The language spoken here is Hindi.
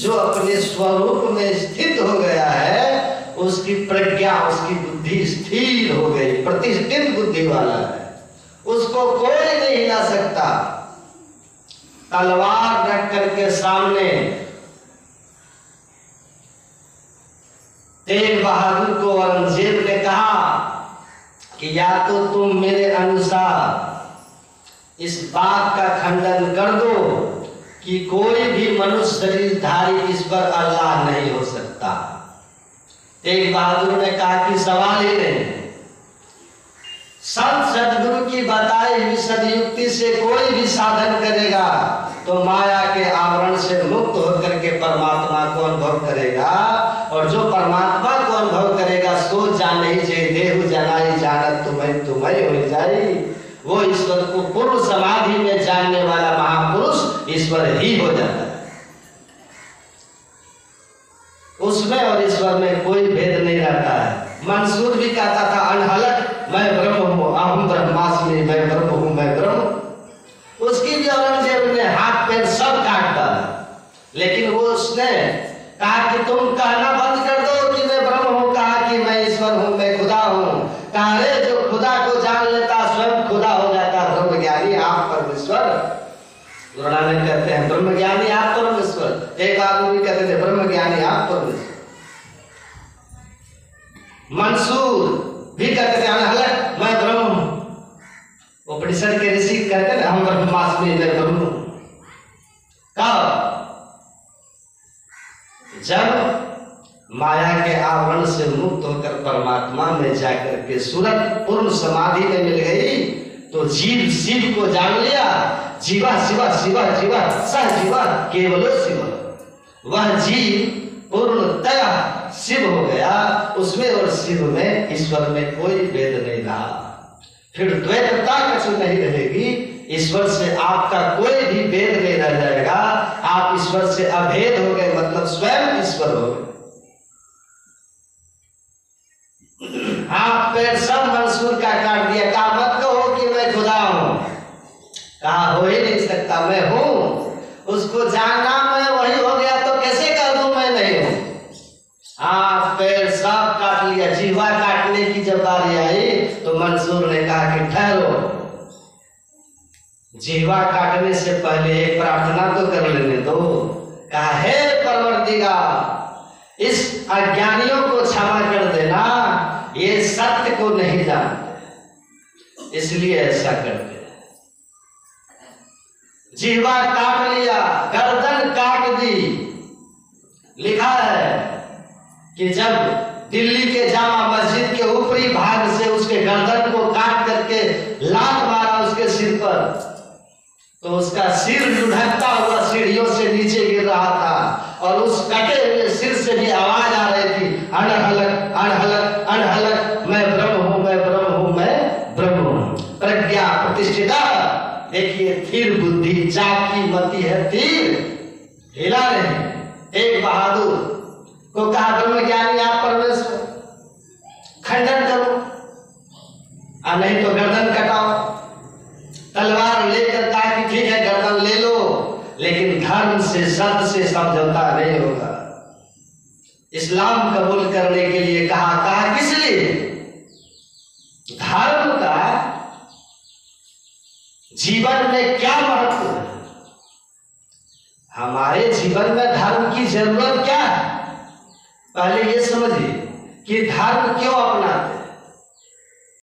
जो अपने स्वरूप में स्थित हो गया है उसकी प्रज्ञा, उसकी बुद्धि स्थिर हो गई, प्रतिष्ठित बुद्धि वाला है, उसको कोई नहीं हिला सकता। तलवार रख करके सामने तेग बहादुर को औरंगजेब ने कहा कि या तो तुम मेरे अनुसार इस बात का खंडन कर दो कि कोई भी मनुष्य शरीरधारी ईश्वर अल्लाह नहीं हो सकता। तेग बहादुर ने कहा कि सवाल ही नहीं, संत सदगुरु की बताई हुई सदयुक्ति से कोई भी साधन करेगा तो माया के आवरण से मुक्त होकर के परमात्मा को अनुभव करेगा, और जो परमात्मा को अनुभव करेगा सो जाने ही जे देहु जनाई जानत तुम्हें तुम्हें हो जाई। वो ईश्वर को पूर्ण समाधि में जानने वाला महापुरुष ईश्वर ही हो जाता है। उसमें और ईश्वर में कोई भेद नहीं रहता है। मंसूर भी कहता था अनहलक मैं ब्रह्म हूँ, अहम ब्रह्मास्मि, मैं ब्रह्म हूँ, मैं ब्रह्म। उसकी भी औरंगजेब ने हाथ पैर सब काट डाला, लेकिन वो उसने कहा कि तुम कहना बंद कर दो कि मैं ब्रह्म हूँ, कहा कि मैं ईश्वर हूँ, मैं खुदा हूँ। कहा रे जो खुदा को जान लेता स्वयं खुदा हो जाता, ब्रह्मज्ञानी आप परमेश्वर। गुरु नानक कहते हैं ब्रह्मज्ञानी आप परमेश्वर, एक आदमी कहते थे ब्रह्मज्ञानी आप परमेश्वर। मंसूर भी कहते थे अनहलक मैं ब्रह्म हूँ। उपनिषद के ऋषि कहते हैं हम ब्रह्मास्मि, मैं ब्रह्म हूँ। कब? जब माया के आवरण से मुक्त होकर परमात्मा में जाकर के सूरत पूर्ण समाधि में मिल गई तो जीव शिव को जान लिया। जीवा शिवा, शिवा जीवा, सह जीवा केवलो शिव। वह जीव पूर्णतया शिव हो गया, उसमें और शिव में ईश्वर में कोई भेद नहीं रहा। फिर द्वैतता कछु नहीं रहेगी, ईश्वर से आपका कोई भी भेद नहीं रह जाएगा। आप ईश्वर से अभेद हो गए, मतलब स्वयं ईश्वर हो गए। हाथ पैर सब मंसूर का काट दिया, कहा मत कहो कि मैं खुदा हूं, कहा हो ही नहीं सकता, मैं हूं। उसको जानना मैं वही हो गया तो कैसे कह दूं मैं नहीं हूं। हाथ पैर सब काट लिया। जीवा काटने की जब बारी आई तो मंसूर ने कहा कि ठहरो, जीवा काटने से पहले एक प्रार्थना तो कर लेने दो। कहा हे परवरदिगार, इस अज्ञानियों को क्षमा कर देना, ये सत्य को नहीं जानते इसलिए ऐसा करते। जीवा काट लिया, गर्दन काट दी। लिखा है कि जब दिल्ली के जामा मस्जिद के ऊपरी भाग से उसके गर्दन को काट करके लात मारा उसके सिर पर, तो उसका सिर लुढ़कता हुआ सीढ़ियों से नीचे गिर रहा था, और उस कटे हुए सिर से भी आवाज आ रही थी अनहलक अनहलक अनहलक, मैं ब्रह्म हूं, मैं ब्रह्म हूं, मैं ब्रह्म हूं। प्रज्ञा प्रतिष्ठिता। देखिए थीर बुद्धि, चाकी मती है तीर, हिला नहीं। एक बहादुर को कहा ब्रह्मज्ञानी आप परमेश्वर, खंडन करो नहीं तो गर्दन कटाओ। तलवार लेकर कहा कि ठीक है गर्दन ले लो, लेकिन धर्म से सत्य से समझौता नहीं होगा। इस्लाम कबूल करने के लिए कहा किस लिए? धर्म का जीवन में क्या महत्व है? हमारे जीवन में धर्म की जरूरत क्या है? पहले ये समझिए कि धर्म क्यों अपनाते हैं।